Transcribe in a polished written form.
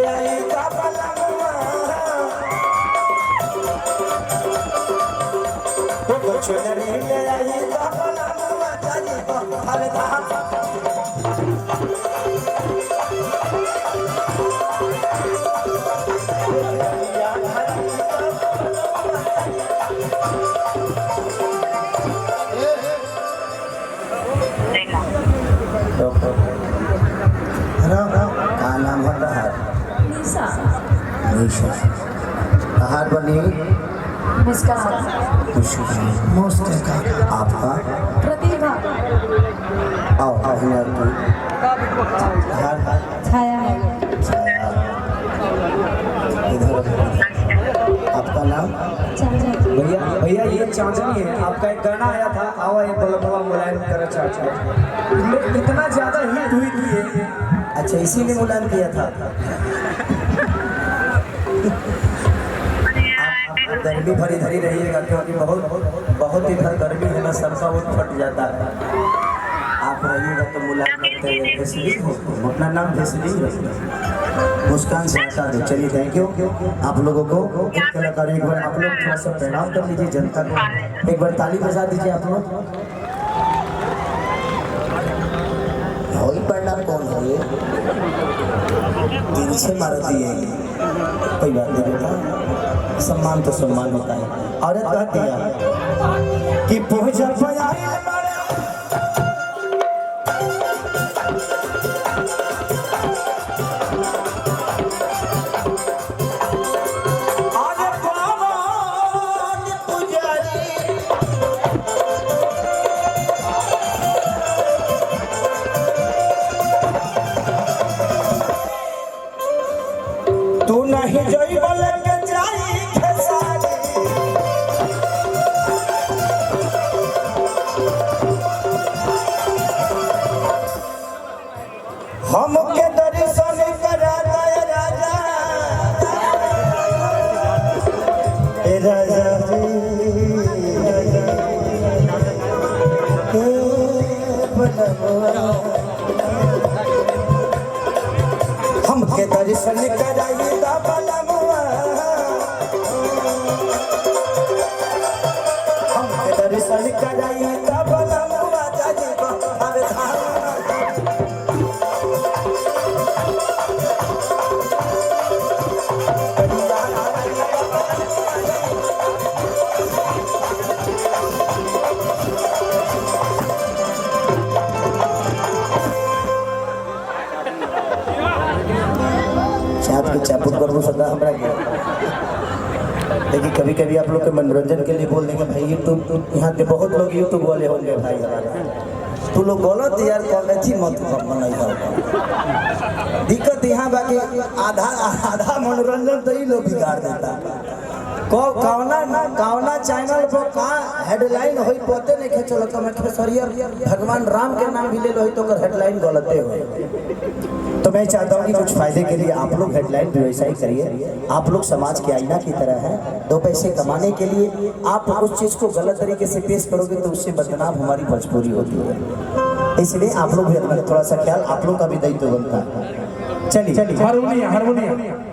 आई कबलमुआ कुछ नहीं ले आई कबलमुआ जाई हरदा का नाम है बहार निशा निशा बहार बनी मुस्कान मुस्कान आपका प्रतिभा आओ अभिनय तुम छाया इधर आपका नाम भैया भैया ये चांदनी है। आपका एक गाना आया था आवा ये बलबला मुलायम कर चाचा, इतना ज्यादा हिट हुई थी ये। अच्छा इसीलिए मुलायम किया था। आप गर्मी भरी धरी रहिएगा क्योंकि बहुत इधर गर्मी है ना, सबका वो फट जाता है। आप रहिएगा तो मुलायम करते हुए भेसली अपना नाम भेसली मुस्कान से हटा दो। चलिए थैंक यू आप लोगों को। एक कलाकार एक बार आप लोग थोड़ा सा प्रणाम कर लीजिए जनता को, एक बार ताली बजा दीजिए आप लोग। वही प्रणाम कौन है ये दिल से मार दिए, कोई बात नहीं बेटा, सम्मान तो सम्मान होता है। औरत कहती है कि पहुंचा तू नहीं जोई बोले के जाई खेसारी हम के दर्शन करा दे राजा ए राजा जी ए बनवा हम के दर्शन कराई दा बलमुआ हम के दर्शन कराई दा बलमुआ जाजी हर धाम चापुट करूँ सदा हमारा क्या। देखिए कभी कभी आप लोग के मनोरंजन के लिए बोल देंगे भाई यूट्यूब यहाँ के बहुत लोग यूट्यूब वाले होंगे भाई हमारे, तो लोग गलत यार कॉमेडी मत बनाइए। दिक्कत यहाँ बाकी आधा मनोरंजन तो ही लोग बिगाड़ देता। कौना चैनल पर का हेडलाइन होई पते नहीं के चलो तो मैं खेसरिया भगवान राम के नाम भी ले लो तो हेडलाइन गलते हो। तो मैं चाहता हूँ कि कुछ फायदे के लिए आप लोग हेडलाइन भी वैसा ही करिए। आप लोग समाज के आईना की तरह हैं, दो पैसे कमाने के लिए आप उस चीज़ को गलत तरीके से पेश करोगे तो उससे बदनाम हमारी भोजपुरी होती है। इसलिए आप लोग भी थोड़ा सा ख्याल आप लोग का भी दायित्व बनता है। चलिए हारमोनियम